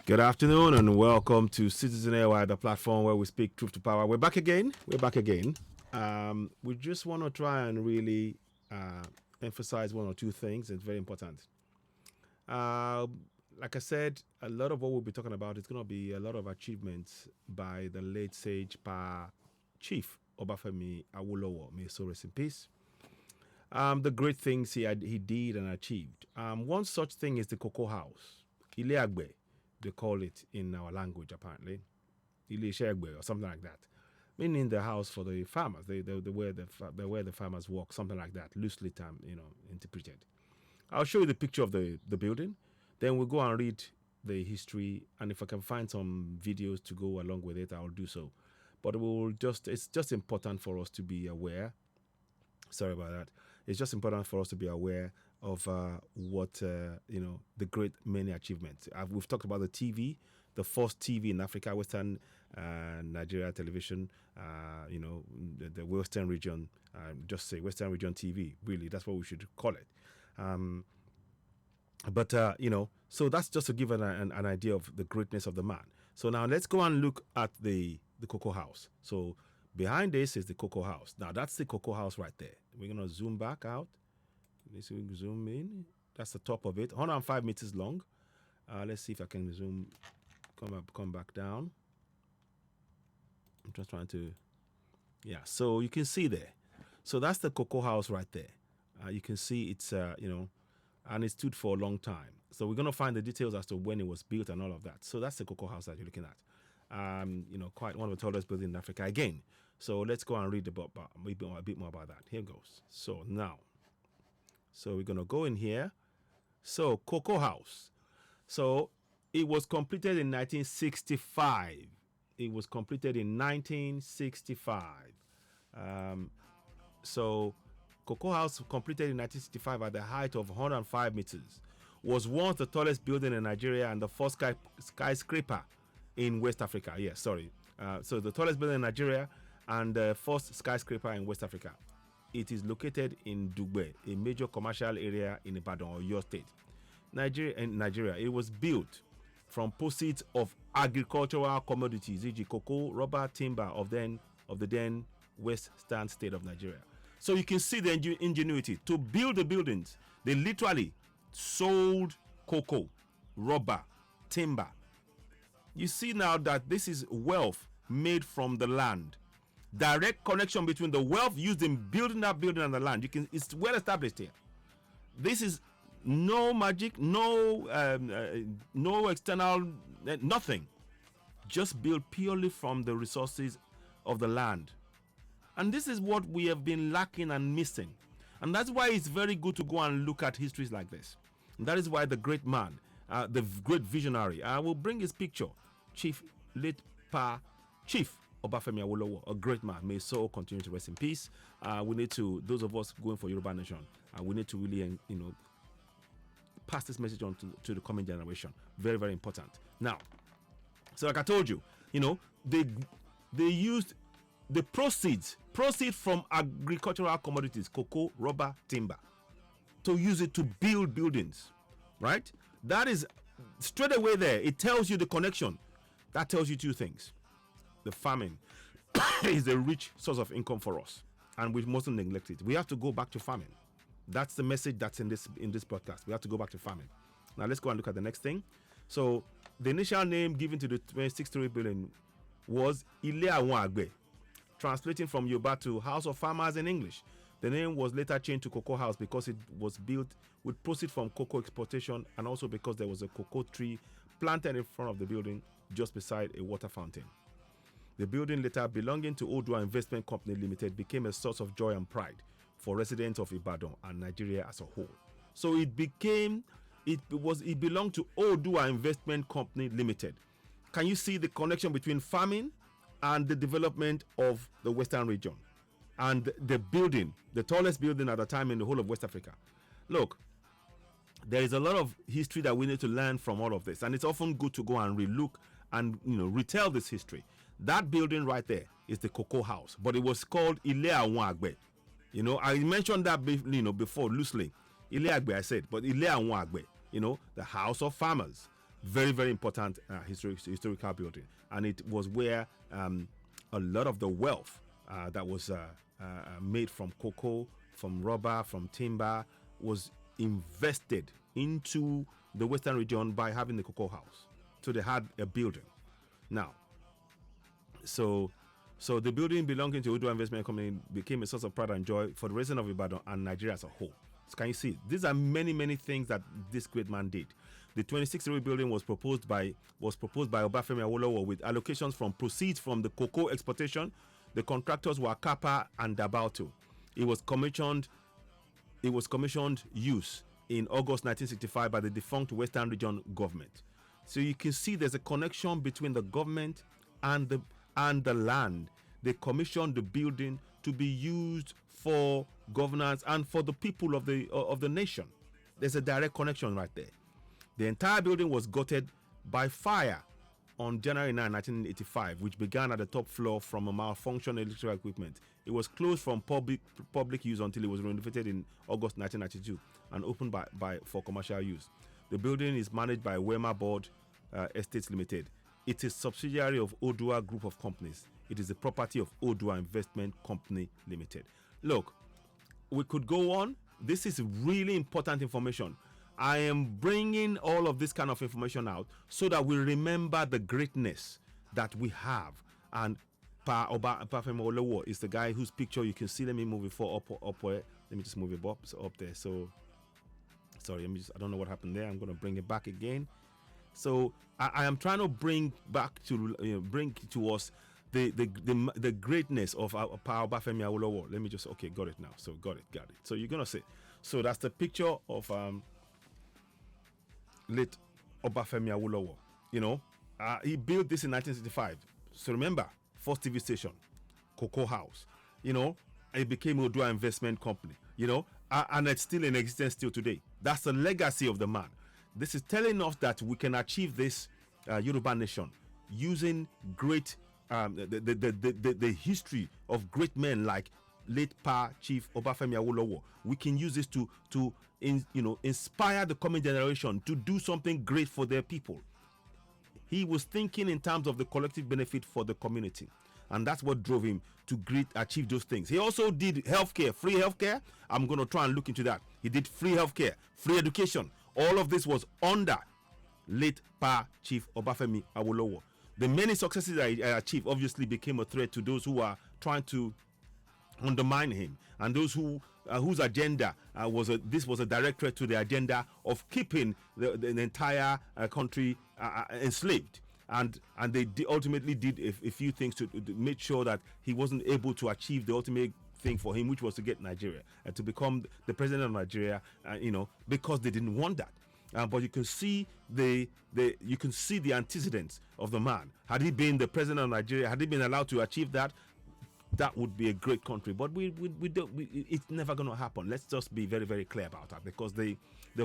Good afternoon and welcome to Citizen Airwire, the platform where we speak truth to power. We're back again. We just want to try and really emphasize one or two things. It's very important. Uh, like I said, a lot of what we'll be talking about is going to be a lot of achievements by the late sage Pa Chief Obafemi Awolowo. May his soul rest in peace. The great things he did and achieved. One such thing is the Cocoa House, Ile Agbe, they call it in our language apparently, Ile Agbe or something like that, meaning the house for the farmers, where the farmers work, something like that, loosely term, interpreted. I'll show you the picture of the building, then we'll go and read the history, and if I can find some videos to go along with it, I'll do so. But it's just important for us to be aware. Sorry about that. It's just important for us to be aware of what the great many achievements. We've talked about the TV, the first TV in Africa, Western Nigeria television. The Western region. Just say Western region TV. Really, that's what we should call it. So that's just to give an idea of the greatness of the man. So now let's go and look at the Cocoa House. So behind this is the Cocoa House. Now that's the Cocoa House right there. We're gonna zoom back out. Let's zoom in. That's the top of it. 105 meters long. Let's see if I can zoom. Come back down. I'm just trying to. Yeah. So you can see there. So that's the Cocoa House right there. You can see it's and it stood for a long time. So we're gonna find the details as to when it was built and all of that. So that's the Cocoa House that you're looking at. Quite one of the tallest buildings in Africa again. So let's go and read a bit more about that. Here goes. So we're going to go in here. So Cocoa House. So it was completed in 1965. So Cocoa House completed in 1965 at the height of 105 meters. Was once the tallest building in Nigeria and the first skyscraper in West Africa. Yes, sorry. So the tallest building in Nigeria and the first skyscraper in West Africa. It is located in Dugbe, a major commercial area in Ibadan or your state. Nigeria. It was built from proceeds of agricultural commodities, e.g. cocoa, rubber, timber of the then western state of Nigeria. So you can see the ingenuity. To build the buildings, they literally sold cocoa, rubber, timber. You see now that this is wealth made from the land. Direct connection between the wealth used in building that building and the land. It's well established here. This is no magic, no external, nothing. Just built purely from the resources of the land. And this is what we have been lacking and missing. And that's why it's very good to go and look at histories like this. And that is why the great man, the great visionary, I will bring his picture, Chief Obafemi Awolowo, a great man. May his soul continue to rest in peace. We need to, those of us going for Yoruba Nation, we need to really, pass this message on to the coming generation. Very, very important. Now, so like I told you, they used the proceeds from agricultural commodities, cocoa, rubber, timber, to use it to build buildings, right? That is straight away there. It tells you the connection. That tells you two things. The farming is a rich source of income for us, and we mustn't neglect it. We have to go back to farming. That's the message that's in this podcast. We have to go back to farming. Now let's go and look at the next thing. So the initial name given to the 26-story building was Ile Awon Agbe, translating from Yoruba to House of Farmers in English. The name was later changed to Cocoa House because it was built with proceeds from cocoa exportation, and also because there was a cocoa tree planted in front of the building just beside a water fountain. The building, later belonging to Odua Investment Company Limited, became a source of joy and pride for residents of Ibadan and Nigeria as a whole. So it belonged to Odua Investment Company Limited. Can you see the connection between farming and the development of the Western region? And the building, the tallest building at the time in the whole of West Africa. Look, there is a lot of history that we need to learn from all of this, and it's often good to go and relook and retell this history. That building right there is the Cocoa House, but it was called Ile Awon Agbe. I mentioned that before loosely. Ile Agbe, I said, but Ile Awon Agbe, the House of Farmers. Very, very important historical building. And it was where a lot of the wealth that was made from cocoa, from rubber, from timber, was invested into the Western region by having the cocoa house. So they had a building. Now, so the building belonging to Odua Investment Company became a source of pride and joy for the resident of Ibadan and Nigeria as a whole. So can you see? These are many, many things that this great man did. The 26-story building was proposed by Obafemi Awolowo with allocations from proceeds from the cocoa exportation. The contractors were Kappa and Dabalto. It was commissioned use in August 1965 by the defunct Western Region government. So you can see there's a connection between the government and the land. They commissioned the building to be used for governance and for the people of the nation. There's a direct connection right there. The entire building was gutted by fire on January 9, 1985, which began at the top floor from a malfunctioning electrical equipment. It was closed from public use until it was renovated in August 1992 and opened for commercial use. The building is managed by Wema Board Estates Limited. It is a subsidiary of Odua Group of Companies. It is the property of Odua Investment Company Limited. Look, we could go on. This is really important information. I am bringing all of this kind of information out so that we remember the greatness that we have. And Obafemi Awolowo is the guy whose picture you can see. Let me move it up. Let me just move it up there. So, sorry, I don't know what happened there. I'm going to bring it back again. So I am trying to bring to us the greatness of our Obafemi Awolowo. Let me just got it now. So got it. So you're gonna see. So that's the picture of late Obafemi Awolowo. He built this in 1965. So remember, first TV station, Cocoa House. It became Odua Investment Company. And it's still in existence till today. That's the legacy of the man. This is telling us that we can achieve this Yoruba nation using great the history of great men like late Chief Obafemi Awolowo. We can use this to inspire the coming generation to do something great for their people. He was thinking in terms of the collective benefit for the community, and that's what drove him to achieve those things. He also did healthcare, free healthcare. I'm going to try and look into that. He did free healthcare, free education. All of this was under late Chief Obafemi Awolowo. The many successes that he achieved obviously became a threat to those who are trying to undermine him, and those whose agenda was a direct threat to the agenda of keeping the entire country enslaved. And they ultimately did a few things to make sure that he wasn't able to achieve the ultimate thing for him, which was to get Nigeria and to become the president of Nigeria, because they didn't want that. But you can see the antecedents of the man. Had he been the president of Nigeria, had he been allowed to achieve that, that would be a great country. But we don't. It's never going to happen. Let's just be very, very clear about that, because the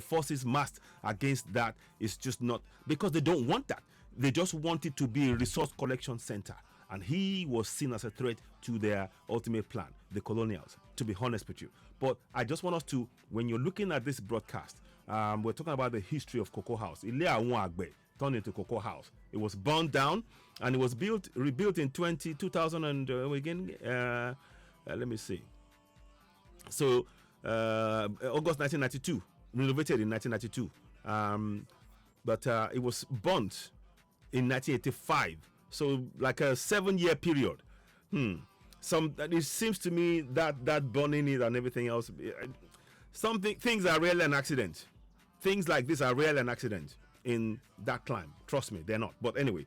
forces massed against that is just not, because they don't want that. They just want it to be a resource collection center. And he was seen as a threat to their ultimate plan, the colonials, to be honest with you. But I just want us to, when you're looking at this broadcast, we're talking about the history of Cocoa House. Ile Awon Agbe turned into Cocoa House. It was burned down, and it was rebuilt in 2000 and let me see. So August 1992, renovated in 1992. But it was burnt in 1985. So like a 7-year period. It seems to me that burning it and everything else, things are rarely an accident. Things like this are rarely an accident in that climb. Trust me, they're not. But anyway,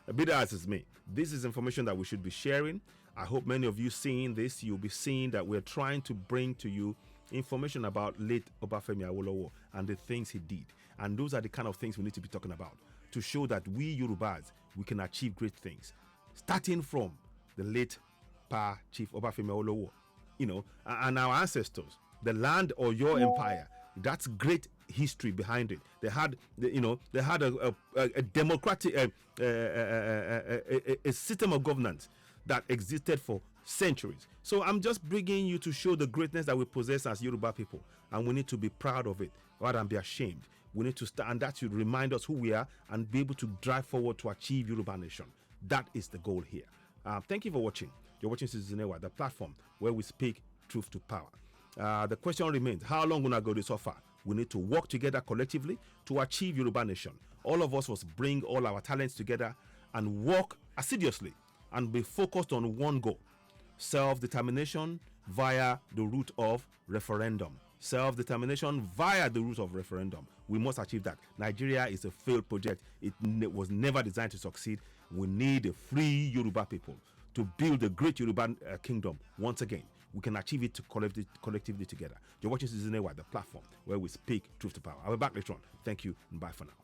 a bit as is me. This is information that we should be sharing. I hope many of you seeing this, you'll be seeing that we're trying to bring to you information about late Obafemi Awolowo and the things he did. And those are the kind of things we need to be talking about to show that we Yorubas, we can achieve great things. Starting from the late Chief Obafemi Awolowo, and our ancestors, the land or your empire. That's great history behind it. They had, a democratic, a system of governance that existed for centuries. So I'm just bringing you to show the greatness that we possess as Yoruba people, and we need to be proud of it rather than be ashamed. We need to stand, and that should remind us who we are and be able to drive forward to achieve Yoruba nation. That is the goal here. Thank you for watching. You're watching Citizen Ewa, the platform where we speak truth to power. The question remains, how long will I go this offer? We need to work together collectively to achieve Yoruba nation. All of us must bring all our talents together and work assiduously and be focused on one goal: self-determination via the route of referendum. Self-determination via the route of referendum. We must achieve that. Nigeria is a failed project. It was never designed to succeed. We need a free Yoruba people to build a great Yoruba kingdom once again. We can achieve it collectively together. You're watching Citizen Ewa, the platform where we speak truth to power. I'll be back later on. Thank you and bye for now.